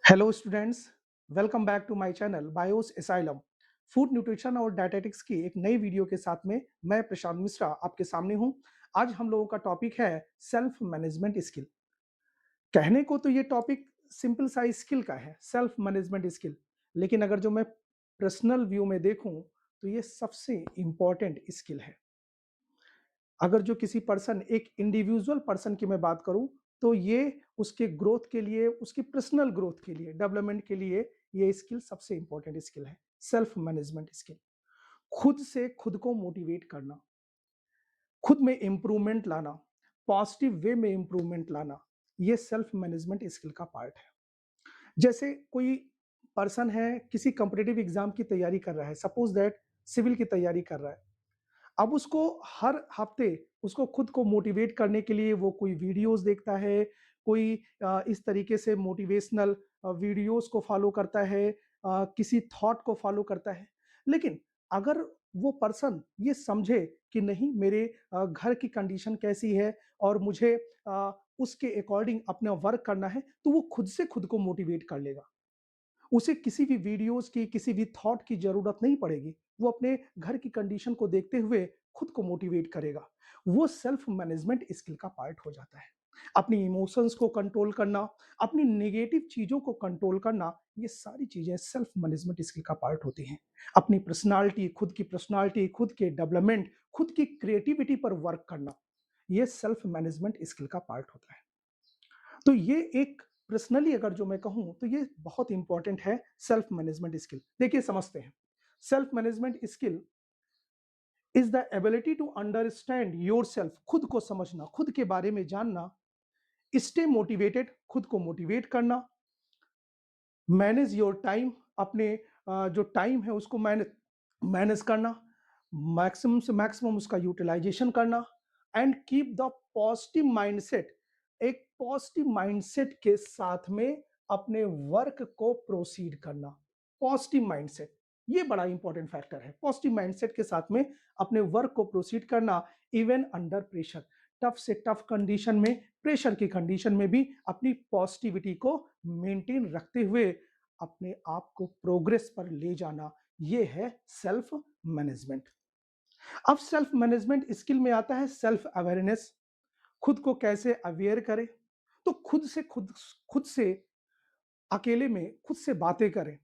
Hello students, welcome back to my channel Bios Asylum. Food nutrition और dietetics की एक नई वीडियो के साथ में मैं प्रशांत मिश्रा आपके सामने हूं। आज हम लोगों का टॉपिक है सेल्फ मैनेजमेंट स्किल। कहने को तो ये टॉपिक सिंपल सा स्किल का है, सेल्फ मैनेजमेंट स्किल, लेकिन अगर जो मैं पर्सनल व्यू में देखूं तो ये सबसे इंपॉर्टेंट स्किल है। अगर जो किसी पर्सन एक इंडिविजुअल पर्सन की मैं बात करूं तो ये उसके ग्रोथ के लिए, उसकी पर्सनल ग्रोथ के लिए, डेवलपमेंट के लिए ये स्किल सबसे इंपॉर्टेंट स्किल है। सेल्फ मैनेजमेंट स्किल, खुद से खुद को मोटिवेट करना, खुद में इंप्रूवमेंट लाना, पॉजिटिव वे में इंप्रूवमेंट लाना, ये सेल्फ मैनेजमेंट स्किल का पार्ट है। जैसे कोई पर्सन है, किसी कॉम्पिटिटिव एग्जाम की तैयारी कर रहा है, सपोज दैट सिविल की तैयारी कर रहा है। अब उसको हर हफ्ते उसको खुद को मोटिवेट करने के लिए वो कोई वीडियोस देखता है, कोई इस तरीके से मोटिवेशनल वीडियोस को फॉलो करता है, किसी थॉट को फॉलो करता है। लेकिन अगर वो पर्सन ये समझे कि नहीं, मेरे घर की कंडीशन कैसी है और मुझे उसके अकॉर्डिंग अपना वर्क करना है, तो वो खुद से खुद को मोटिवेट कर लेगा। उसे किसी भी वीडियोस की, किसी भी थॉट की ज़रूरत नहीं पड़ेगी। वो अपने घर की कंडीशन को देखते हुए खुद को मोटिवेट करेगा। वो सेल्फ मैनेजमेंट स्किल का पार्ट हो जाता है। अपनी इमोशंस को कंट्रोल करना, अपनी नेगेटिव चीज़ों को कंट्रोल करना, ये सारी चीज़ें सेल्फ मैनेजमेंट स्किल का पार्ट होती हैं। अपनी पर्सनैलिटी, खुद की पर्सनैलिटी, खुद के डेवलपमेंट, खुद की क्रिएटिविटी पर वर्क करना, ये सेल्फ मैनेजमेंट स्किल का पार्ट होता है। तो ये एक पर्सनली अगर जो मैं कहूँ तो ये बहुत इंपॉर्टेंट है सेल्फ मैनेजमेंट स्किल। देखिए समझते हैं, self management skill is the ability to understand yourself, खुद को समझना, खुद के बारे में जानना, स्टे मोटिवेटेड, खुद को मोटिवेट करना, मैनेज योर टाइम, अपने जो टाइम है उसको मैनेज मैनेज करना, मैक्सिमम से मैक्सिमम उसका यूटिलाइजेशन करना, and keep the positive mindset, एक पॉजिटिव माइंडसेट के साथ में अपने वर्क को प्रोसीड करना। पॉजिटिव माइंडसेट, ये बड़ा इंपॉर्टेंट फैक्टर है। पॉजिटिव माइंडसेट के साथ में अपने वर्क को प्रोसीड करना, इवन अंडर प्रेशर, टफ से टफ कंडीशन में, प्रेशर की कंडीशन में भी अपनी पॉजिटिविटी को मेंटेन रखते हुए अपने आप को प्रोग्रेस पर ले जाना, ये है सेल्फ मैनेजमेंट। अब सेल्फ मैनेजमेंट स्किल में आता है सेल्फ अवेयरनेस, खुद को कैसे अवेयर करें। तो खुद से अकेले में खुद से बातें करें,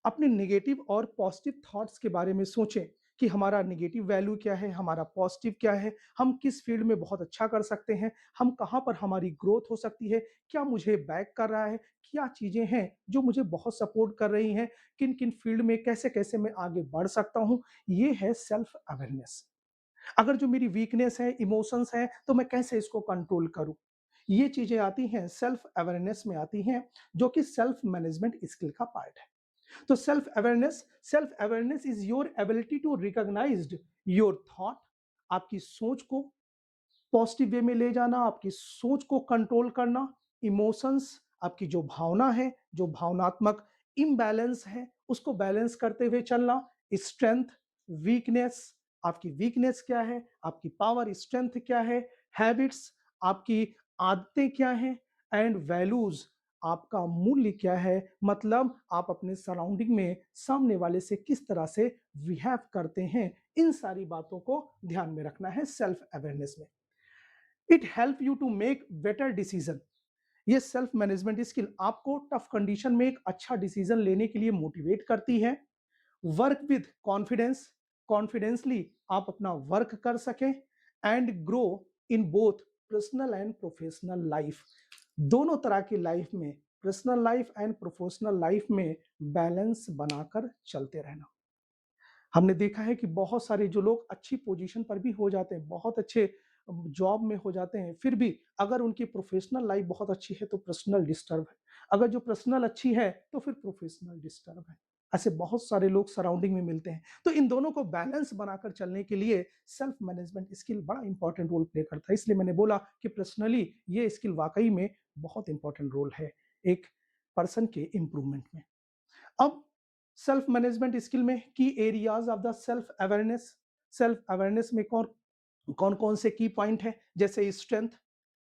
अपने नेगेटिव और पॉजिटिव थॉट्स के बारे में सोचें कि हमारा नेगेटिव वैल्यू क्या है, हमारा पॉजिटिव क्या है, हम किस फील्ड में बहुत अच्छा कर सकते हैं, हम कहाँ पर हमारी ग्रोथ हो सकती है, क्या मुझे बैक कर रहा है, क्या चीज़ें हैं जो मुझे बहुत सपोर्ट कर रही हैं, किन किन फील्ड में कैसे कैसे मैं आगे बढ़ सकता हूँ। ये है सेल्फ अवेयरनेस। अगर जो मेरी वीकनेस है, इमोशंस हैं, तो मैं कैसे इसको कंट्रोल करूँ? ये चीज़ें आती हैं, सेल्फ अवेयरनेस में आती हैं, जो कि सेल्फ मैनेजमेंट स्किल का पार्ट है। तो self awareness is your ability to recognise your thought, आपकी सोच को पॉजिटिव वे में ले जाना, आपकी सोच को कंट्रोल करना, इमोशंस, आपकी जो भावना है, जो भावनात्मक इम्बैलेंस है, उसको बैलेंस करते हुए चलना, स्ट्रेंथ, वीकनेस, आपकी वीकनेस क्या है, आपकी पावर स्ट्रेंथ क्या है, हैबिट्स, आपकी आदतें क्या हैं, एंड वैल्यूज, आपका मूल्य क्या है, मतलब आप अपने सराउंडिंग में सामने वाले से किस तरह से बिहेव करते हैं। इन सारी बातों को ध्यान में रखना है सेल्फ अवेयरनेस में। It help you to make better decision. ये सेल्फ मैनेजमेंट स्किल आपको टफ कंडीशन में एक अच्छा डिसीजन लेने के लिए मोटिवेट करती है। वर्क विद कॉन्फिडेंस, कॉन्फिडेंसली आप अपना वर्क कर सकें, and grow in both personal and professional life. दोनों तरह की लाइफ में, personal life and professional life में बैलेंस बनाकर चलते रहना। हमने देखा है कि बहुत सारे जो लोग अच्छी पोजीशन पर भी हो जाते हैं, बहुत अच्छे जॉब में हो जाते हैं, फिर भी अगर उनकी प्रोफेशनल लाइफ बहुत अच्छी है तो पर्सनल डिस्टर्ब है, अगर जो पर्सनल अच्छी है तो फिर प्रोफेशनल डिस्टर्ब है। ऐसे बहुत सारे लोग सराउंडिंग में मिलते हैं। तो इन दोनों को बैलेंस बनाकर चलने के लिए सेल्फ मैनेजमेंट स्किल बड़ा इंपॉर्टेंट रोल प्ले करता है। इसलिए मैंने बोला कि पर्सनली ये स्किल वाकई में बहुत इंपॉर्टेंट रोल है एक पर्सन के इंप्रूवमेंट में। अब सेल्फ मैनेजमेंट स्किल में की areas of the self awareness में कौन कौन कौन से की पॉइंट है, जैसे strength,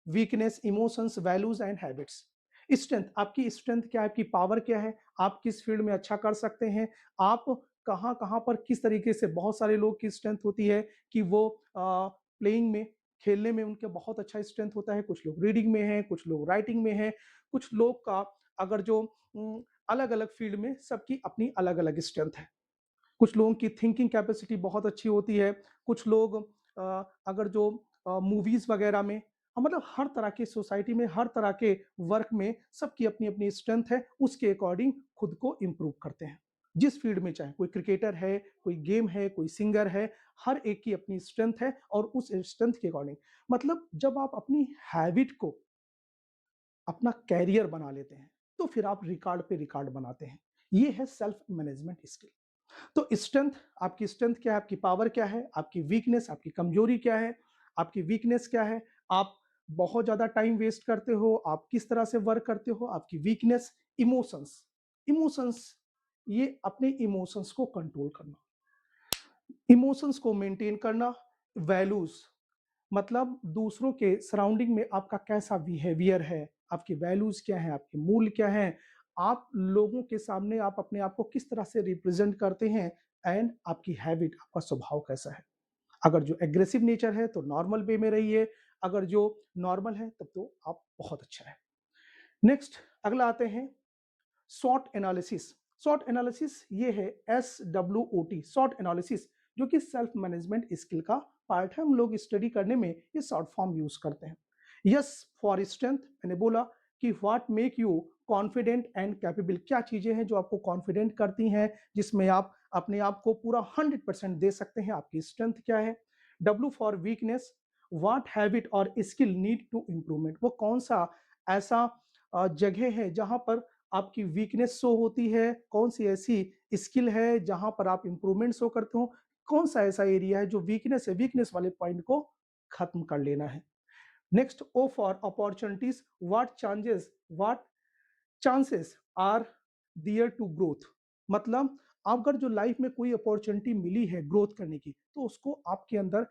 weakness, emotions, values and habits. Strength, आपकी स्ट्रेंथ क्या है, आपकी पावर क्या है, आप किस फील्ड में अच्छा कर सकते हैं, आप कहाँ-कहाँ पर किस तरीके से बहुत सारे लोग की स्ट्रेंथ होती है कि वो प्लेइंग में, खेलने में उनका बहुत अच्छा स्ट्रेंथ होता है, कुछ लोग रीडिंग में हैं, कुछ लोग राइटिंग में हैं, कुछ लोग का अगर जो अलग-अलग फील्ड में सबकी अपनी अलग-अलग स्ट्रेंथ है। कुछ लोगों की थिंकिंग कैपेसिटी बहुत अच्छी होती है, कुछ लोग अगर जो मूवीज़ वगैरह में मतलब हर तरह की सोसाइटी में, हर तरह के वर्क में सबकी अपनी-अपनी स्ट्रेंथ है, उसके अकॉर्डिंग खुद को इम्प्रूव करते हैं। जिस फील्ड में चाहे, कोई क्रिकेटर है, कोई गेम है, कोई सिंगर है, हर एक की अपनी स्ट्रेंथ है और उस स्ट्रेंथ के अकॉर्डिंग मतलब जब आप अपनी हैबिट को अपना कैरियर बना लेते हैं, तो फिर आप रिकॉर्ड पे रिकॉर्ड बनाते हैं। ये है सेल्फ मैनेजमेंट स्किल। तो स्ट्रेंथ, आपकी स्ट्रेंथ क्या है, आपकी पावर क्या है, आपकी वीकनेस, आपकी कमजोरी क्या है, आपकी वीकनेस क्या है, आप बहुत ज़्यादा टाइम वेस्ट करते हो, आप किस तरह से वर्क करते हो, आपकी वीकनेस, इमोशंस, इमोशंस, ये अपने इमोशंस को कंट्रोल करना, इमोशंस को मेंटेन करना, वैल्यूज़ मतलब दूसरों के सराउंडिंग में आपका कैसा बिहेवियर है, आपकी वैल्यूज़ क्या हैं, आपके मूल्य क्या हैं, आप लोगों के सामने आप अपने आप को किस तरह से रिप्रेज़ेंट करते हैं एंड आपकी हैबिट, आपका स्वभाव कैसा है। अगर जो एग्रेसिव नेचर है तो नॉर्मल वे में रहिए, अगर जो नॉर्मल है तब तो आप बहुत अच्छा है। नेक्स्ट अगला आते हैं शॉर्ट एनालिसिस। शॉर्ट एनालिसिस ये है SWOT, शॉर्ट एनालिसिस, जो कि सेल्फ मैनेजमेंट स्किल का पार्ट है। हम लोग स्टडी करने में ये शॉर्ट फॉर्म यूज करते हैं। यस फॉर स्ट्रेंथ, मैंने बोला कि what make you confident and capable, क्या चीजें हैं जो आपको कॉन्फिडेंट करती हैं, जिसमें आप अपने आप को पूरा 100% दे सकते हैं, आपकी स्ट्रेंथ क्या है। W for weakness, what habit और स्किल नीड टू इम्प्रूवमेंट, वो कौन सा ऐसा जगह है जहां पर आपकी वीकनेस शो होती है, कौन सी ऐसी स्किल है जहां पर आप इंप्रूवमेंट शो करते हो, कौन सा ऐसा एरिया है जो वीकनेस है, वीकनेस वाले पॉइंट को खत्म कर लेना है। Next O for opportunities, what chances are there to growth, मतलब अगर जो लाइफ में कोई अपॉर्चुनिटी मिली है ग्रोथ करने की, तो उसको आपके अंदर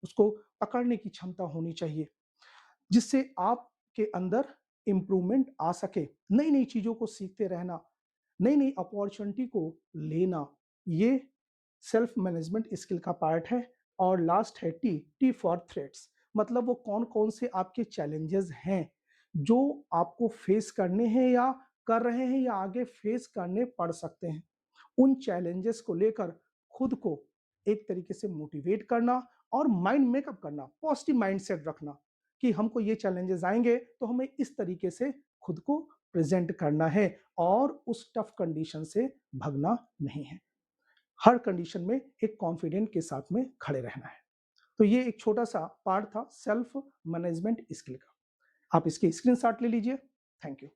उसको पकड़ने की क्षमता होनी चाहिए, जिससे आपके अंदर इम्प्रूवमेंट आ सके। नई नई चीजों को सीखते रहना, नई नई अपॉर्चुनिटी को लेना, ये सेल्फ मैनेजमेंट स्किल का पार्ट है। और लास्ट है टी फॉर थ्रेट्स, मतलब वो कौन कौन से आपके चैलेंजेस हैं जो आपको फेस करने हैं या कर रहे हैं या आगे फेस करने पड़ सकते हैं। उन चैलेंजेस को लेकर खुद को एक तरीके से मोटिवेट करना और माइंड मेकअप करना, पॉजिटिव माइंडसेट रखना कि हमको ये चैलेंजेस आएंगे तो हमें इस तरीके से खुद को प्रेजेंट करना है और उस टफ कंडीशन से भगना नहीं है। हर कंडीशन में एक कॉन्फिडेंट के साथ में खड़े रहना है। तो ये एक छोटा सा पार्ट था सेल्फ मैनेजमेंट स्किल का। आप इसके स्क्रीनशॉट ले लीजिए। Thank you.